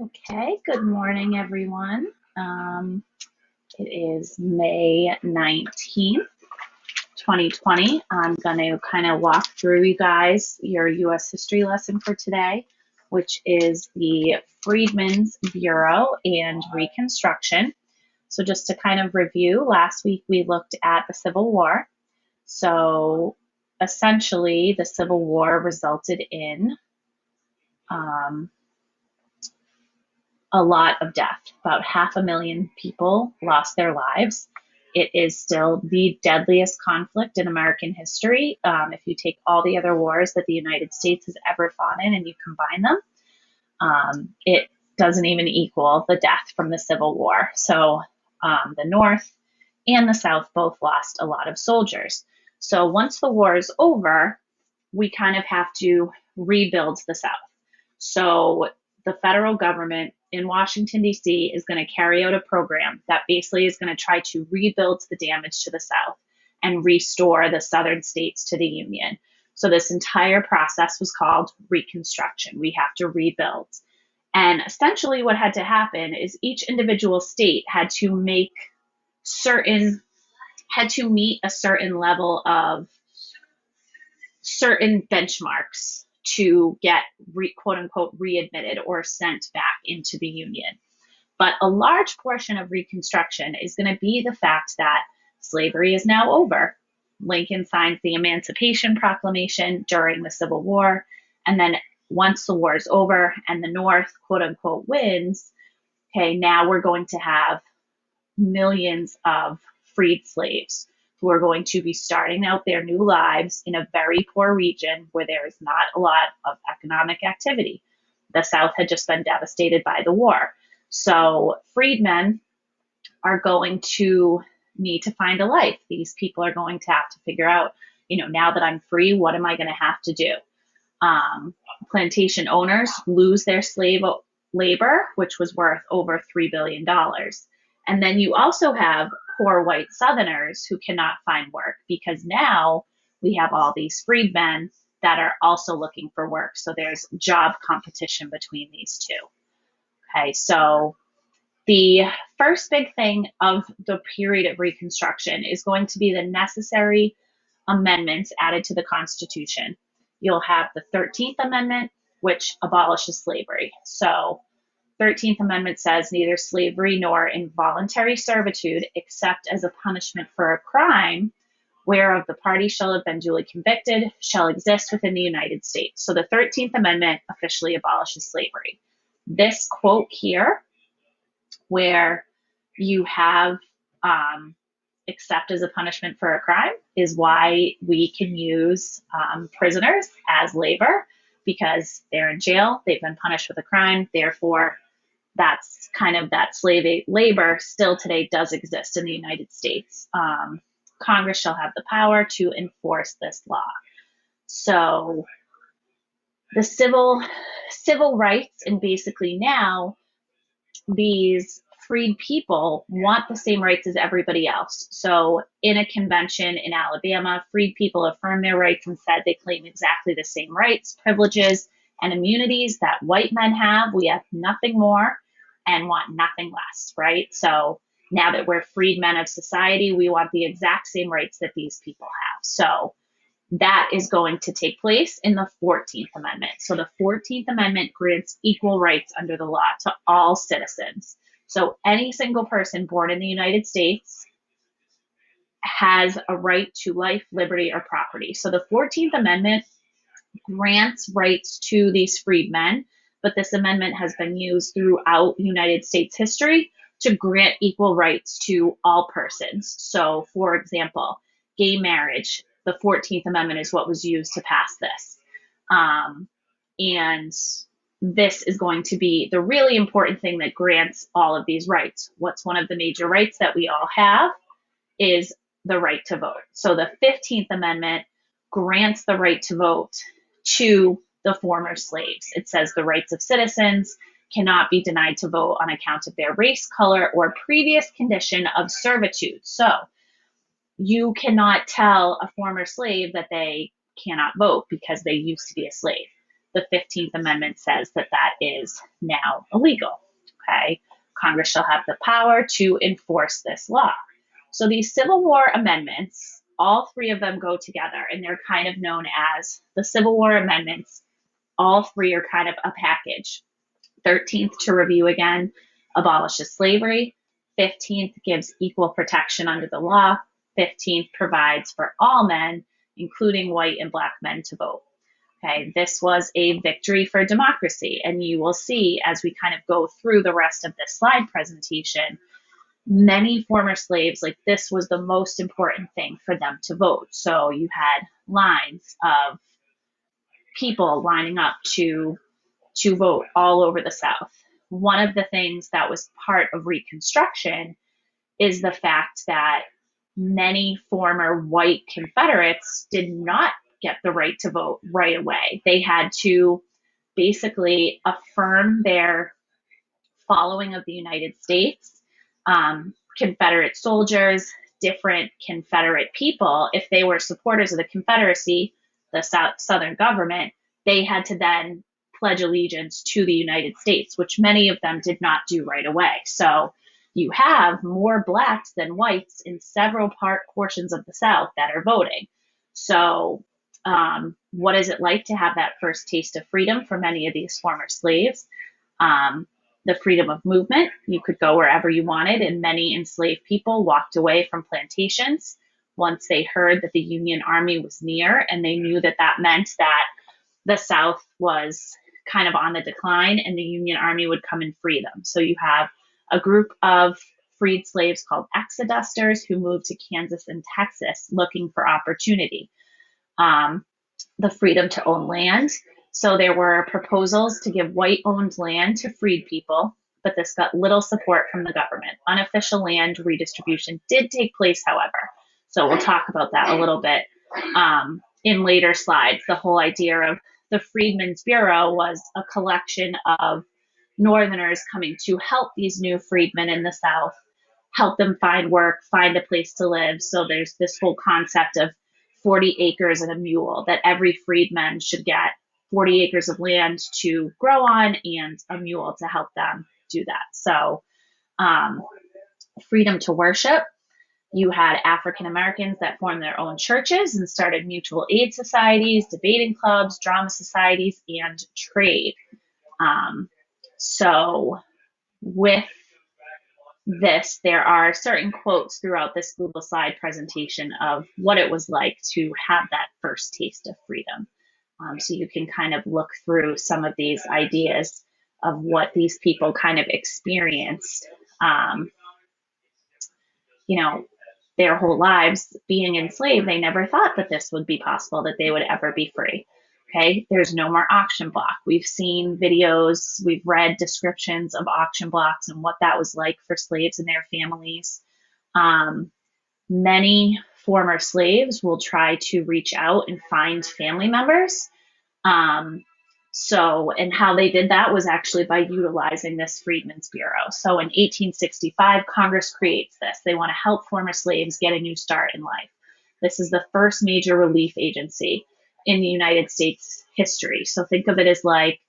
Okay, good morning, everyone. It is May 19th, 2020. I'm going to kind of walk through you guys your U.S. history lesson for today, which is the Freedmen's Bureau and Reconstruction. So just to kind of review, last week we looked at the Civil War. So essentially, the Civil War resulted in um, a lot of death. About 500,000 people lost their lives. It is still the deadliest conflict in American history. If you take all the other wars that the United States has ever fought in and you combine them, it doesn't even equal the death from the Civil War. So the North and the South both lost a lot of soldiers. So once the war is over, we kind of have to rebuild the South. So the federal government in Washington, D.C. is going to carry out a program that basically is going to try to rebuild the damage to the South and restore the southern states to the Union. So this entire process was called Reconstruction. We have to rebuild. And essentially what had to happen is each individual state had to meet a certain level of certain benchmarks to get quote unquote readmitted or sent back into the Union. But a large portion of Reconstruction is going to be the fact that slavery is now over. Lincoln signs the Emancipation Proclamation during the Civil War. And then once the war is over and the North, quote unquote, wins, okay, now we're going to have millions of freed slaves who are going to be starting out their new lives in a very poor region where there is not a lot of economic activity. The South had just been devastated by the war. So freedmen are going to need to find a life. These people are going to have to figure out, now that I'm free, what am I going to have to do? Plantation owners lose their slave labor, which was worth over $3 billion. And then you also have poor white Southerners who cannot find work because now we have all these freedmen that are also looking for work. So there's job competition between these two. Okay, so the first big thing of the period of Reconstruction is going to be the necessary amendments added to the Constitution. You'll have the 13th Amendment, which abolishes slavery. So 13th Amendment says neither slavery nor involuntary servitude, except as a punishment for a crime whereof the party shall have been duly convicted, shall exist within the United States. So the 13th Amendment officially abolishes slavery. This quote here, where you have except as a punishment for a crime, is why we can use prisoners as labor because they're in jail, they've been punished with a crime, therefore that's kind of that slave labor still today does exist in the United States. Congress shall have the power to enforce this law. So the civil rights, and basically now these freed people want the same rights as everybody else. So in a convention in Alabama, freed people affirmed their rights and said they claim exactly the same rights, privileges, and immunities that white men have. We have nothing more and want nothing less, right? So now that we're freed men of society, we want the exact same rights that these people have. So that is going to take place in the 14th Amendment. So the 14th Amendment grants equal rights under the law to all citizens. So any single person born in the United States has a right to life, liberty, or property. So the 14th Amendment grants rights to these freedmen, but this amendment has been used throughout United States history to grant equal rights to all persons. So, for example, gay marriage, the 14th Amendment is what was used to pass this. And this is going to be the really important thing that grants all of these rights. What's one of the major rights that we all have is the right to vote. So the 15th Amendment grants the right to vote to the former slaves. It says the rights of citizens cannot be denied to vote on account of their race, color, or previous condition of servitude. So you cannot tell a former slave that they cannot vote because they used to be a slave. the 15th Amendment says that that is now illegal. Okay. Congress shall have the power to enforce this law. So these Civil War amendments, all three of them go together, and they're kind of known as the Civil War amendments. All three are kind of a package. 13th, to review again, abolishes slavery. 15th gives equal protection under the law. 15th provides for all men, including white and black men, to vote. Okay, this was a victory for democracy. And you will see as we kind of go through the rest of this slide presentation, many former slaves, like this was the most important thing for them to vote. So you had lines of people lining up to vote all over the South. One of the things that was part of Reconstruction is the fact that many former white Confederates did not get the right to vote right away. They had to basically affirm their following of the United States. Confederate soldiers, different Confederate people, if they were supporters of the Confederacy, the Southern government, they had to then pledge allegiance to the United States, which many of them did not do right away. So you have more blacks than whites in several portions of the South that are voting. So what is it like to have that first taste of freedom for many of these former slaves? The freedom of movement. You could go wherever you wanted, and many enslaved people walked away from plantations once they heard that the Union Army was near, and they knew that that meant that the South was kind of on the decline and the Union Army would come and free them. So you have a group of freed slaves called exodusters who moved to Kansas and Texas looking for opportunity. The freedom to own land. So there were proposals to give white-owned land to freed people, but this got little support from the government. Unofficial land redistribution did take place, however. So we'll talk about that a little bit in later slides. The whole idea of the Freedmen's Bureau was a collection of Northerners coming to help these new freedmen in the South, help them find work, find a place to live. So there's this whole concept of 40 acres and a mule, that every freedman should get 40 acres of land to grow on and a mule to help them do that. So freedom to worship. You had African Americans that formed their own churches and started mutual aid societies, debating clubs, drama societies, and trade. So with this, there are certain quotes throughout this Google slide presentation of what it was like to have that first taste of freedom. So you can kind of look through some of these ideas of what these people kind of experienced, their whole lives being enslaved. They never thought that this would be possible, that they would ever be free. Okay, there's no more auction block. We've seen videos, we've read descriptions of auction blocks and what that was like for slaves and their families. Many former slaves will try to reach out and find family members. And how they did that was actually by utilizing this Freedmen's Bureau. So in 1865, Congress creates this. They want to help former slaves get a new start in life. This is the first major relief agency in the United States history. So think of it as like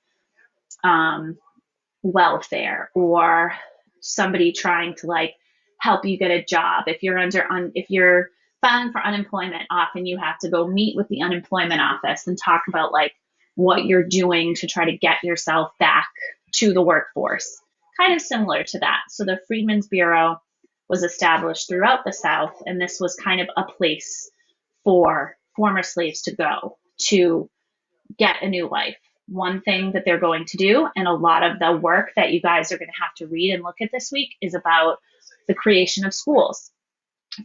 welfare, or somebody trying to like help you get a job. If you're filing for unemployment, often you have to go meet with the unemployment office and talk about like what you're doing to try to get yourself back to the workforce. Kind of similar to that. So the Freedmen's Bureau was established throughout the South, and this was kind of a place for former slaves to go to get a new life. One thing that they're going to do, and a lot of the work that you guys are going to have to read and look at this week, is about the creation of schools.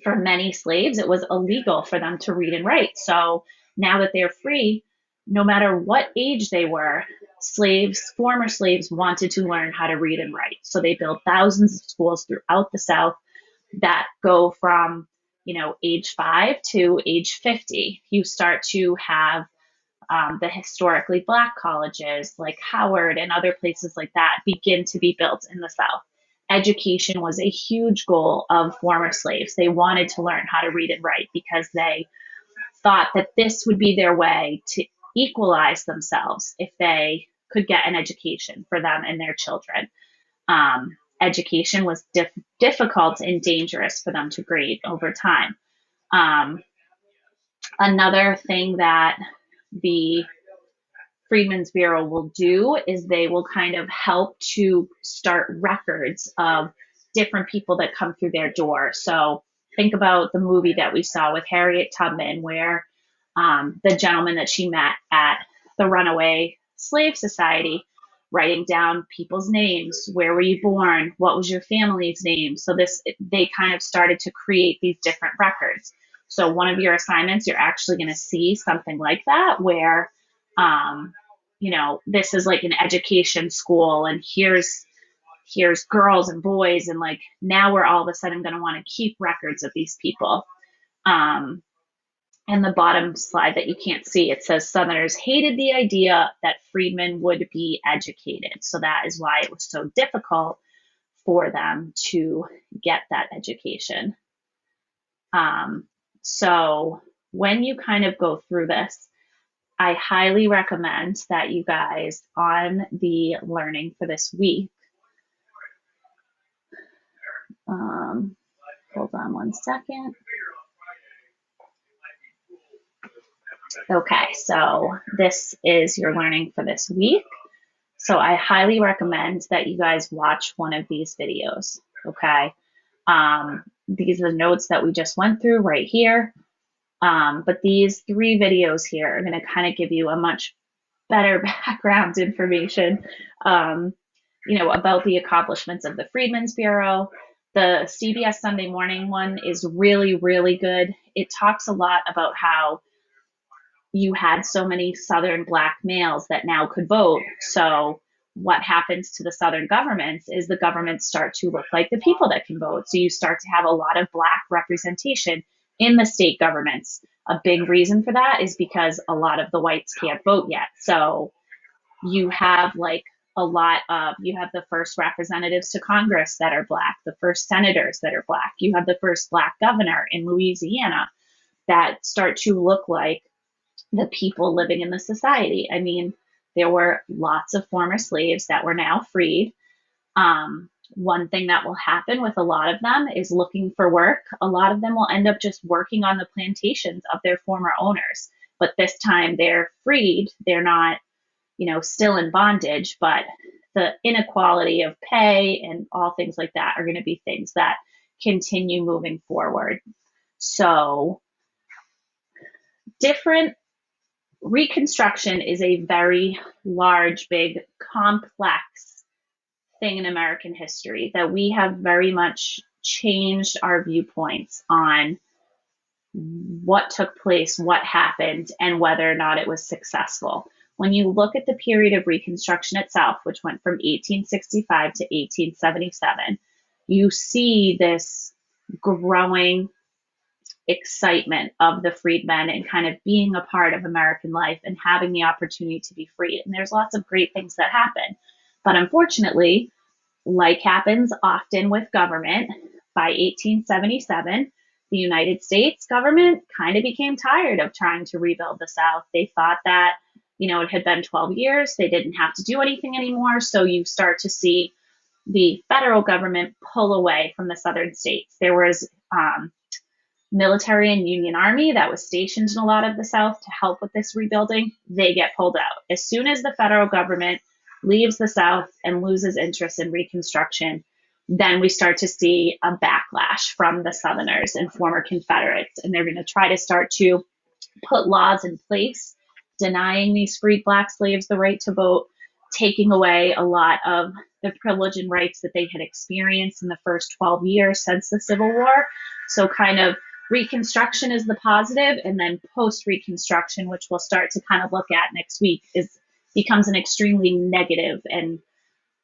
For many slaves, it was illegal for them to read and write. So now that they're free, no matter what age they were, former slaves wanted to learn how to read and write. So they built thousands of schools throughout the South that go from, age 5 to age 50. You start to have the historically Black colleges like Howard and other places like that begin to be built in the South. Education was a huge goal of former slaves. They wanted to learn how to read and write because they thought that this would be their way to equalize themselves if they could get an education for them and their children. Education was difficult and dangerous for them to grade over time. Um, Another thing that the Freedmen's Bureau will do is they will kind of help to start records of different people that come through their door. So think about the movie that we saw with Harriet Tubman, where the gentleman that she met at the Runaway Slave Society, writing down people's names, where were you born, what was your family's name. So they kind of started to create these different records. So one of your assignments, you're actually going to see something like that, where this is like an education school, and here's girls and boys, and like now we're all of a sudden going to want to keep records of these people. And the bottom slide that you can't see, it says Southerners hated the idea that freedmen would be educated. So that is why it was so difficult for them to get that education. So when you kind of go through this, I highly recommend that you guys, on the learning for this week, hold on one second. Okay, so this is your learning for this week. So I highly recommend that you guys watch one of these videos, okay? These are the notes that we just went through right here. But these 3 videos here are going to kind of give you a much better background information, about the accomplishments of the Freedmen's Bureau. The CBS Sunday Morning one is really, really good. It talks a lot about how you had so many Southern Black males that now could vote. So what happens to the Southern governments is the governments start to look like the people that can vote. So you start to have a lot of Black representation in the state governments. A big reason for that is because a lot of the whites can't vote yet. So you have you have the first representatives to Congress that are Black, the first senators that are Black. You have the first Black governor in Louisiana that start to look like the people living in the society. I mean, there were lots of former slaves that were now freed. One thing that will happen with a lot of them is looking for work. A lot of them will end up just working on the plantations of their former owners. But this time they're freed. They're not, still in bondage, but the inequality of pay and all things like that are going to be things that continue moving forward. So Reconstruction is a very large, big, complex thing in American history that we have very much changed our viewpoints on what took place, what happened, and whether or not it was successful. When you look at the period of Reconstruction itself, which went from 1865 to 1877, you see this growing excitement of the freedmen and kind of being a part of American life and having the opportunity to be freed. And there's lots of great things that happen. But unfortunately, like happens often with government, by 1877, the United States government kind of became tired of trying to rebuild the South. They thought that, it had been 12 years. They didn't have to do anything anymore. So you start to see the federal government pull away from the southern states. There was military and Union Army that was stationed in a lot of the South to help with this rebuilding. They get pulled out. As soon as the federal government leaves the South and loses interest in Reconstruction, then we start to see a backlash from the Southerners and former Confederates. And they're going to try to start to put laws in place denying these freed Black slaves the right to vote, taking away a lot of the privilege and rights that they had experienced in the first 12 years since the Civil War. So kind of Reconstruction is the positive, and then post-Reconstruction, which we'll start to kind of look at next week, becomes an extremely negative and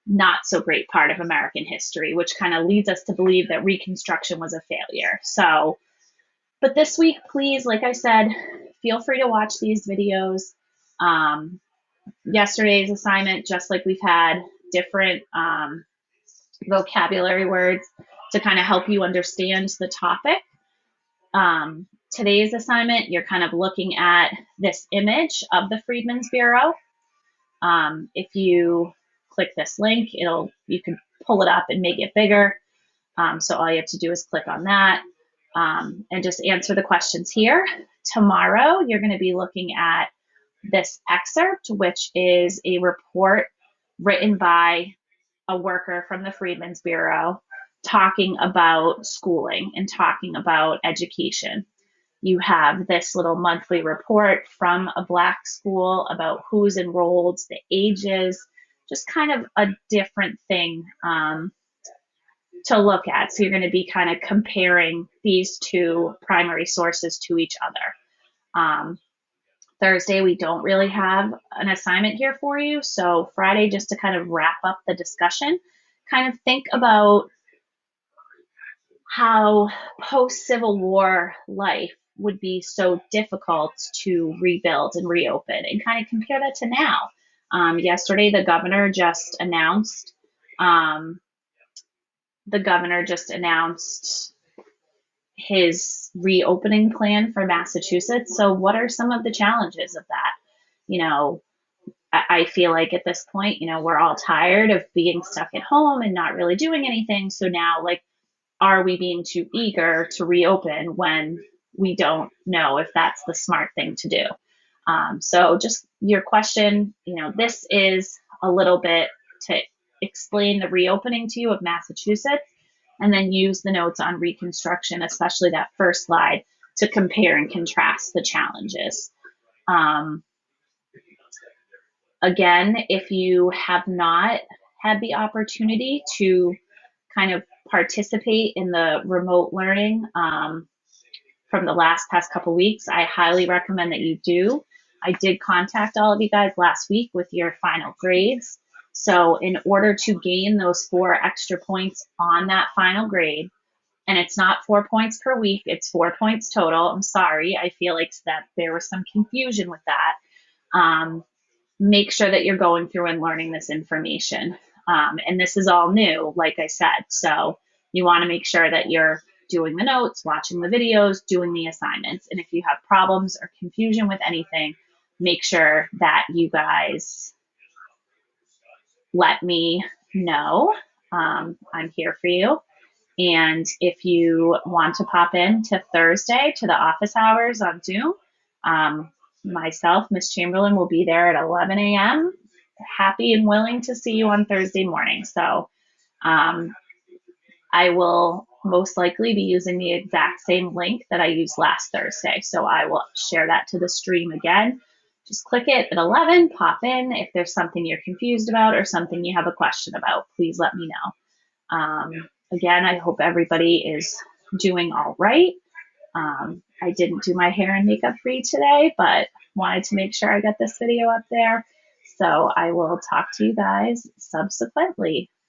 not so great part of American history, which kind of leads us to believe that Reconstruction was a failure. So, but this week, please, like I said, feel free to watch these videos. Yesterday's assignment, just like we've had different vocabulary words to kind of help you understand the topic. today's assignment, you're kind of looking at this image of the Freedmen's Bureau. If you click this link, you can pull it up and make it bigger. So all you have to do is click on that and just answer the questions here. Tomorrow, you're going to be looking at this excerpt, which is a report written by a worker from the Freedmen's Bureau talking about schooling and talking about education. You have this little monthly report from a Black school about who's enrolled, the ages, just kind of a different thing to look at. So you're going to be kind of comparing these two primary sources to each other. Thursday, we don't really have an assignment here for you. So Friday, just to kind of wrap up the discussion, kind of think about how post-Civil War life would be so difficult to rebuild and reopen, and kind of compare that to now. Yesterday, um, the governor just announced his reopening plan for Massachusetts. So, what are some of the challenges of that? You know, I feel like at this point, we're all tired of being stuck at home and not really doing anything. So now, like, are we being too eager to reopen when we don't know if that's the smart thing to do? So just your question, this is a little bit to explain the reopening to you of Massachusetts, and then use the notes on Reconstruction, especially that first slide, to compare and contrast the challenges. Um, Again, if you have not had the opportunity to kind of participate in the remote learning from the past couple weeks, I highly recommend that you do. I did contact all of you guys last week with your final grades. So in order to gain those 4 extra points on that final grade, and it's not 4 points per week, it's 4 points total. I'm sorry, I feel like that there was some confusion with that. Make sure that you're going through and learning this information. And this is all new, like I said. So you want to make sure that you're doing the notes, watching the videos, doing the assignments. And if you have problems or confusion with anything, make sure that you guys let me know. I'm here for you. And if you want to pop in to Thursday to the office hours on Zoom, myself, Miss Chamberlain, will be there at 11 a.m. Happy and willing to see you on Thursday morning. So I will most likely be using the exact same link that I used last Thursday. So I will share that to the stream again. Just click it at 11, pop in. If there's something you're confused about or something you have a question about, please let me know. Again, I hope everybody is doing all right. I didn't do my hair and makeup for you today, but wanted to make sure I got this video up there. So I will talk to you guys subsequently.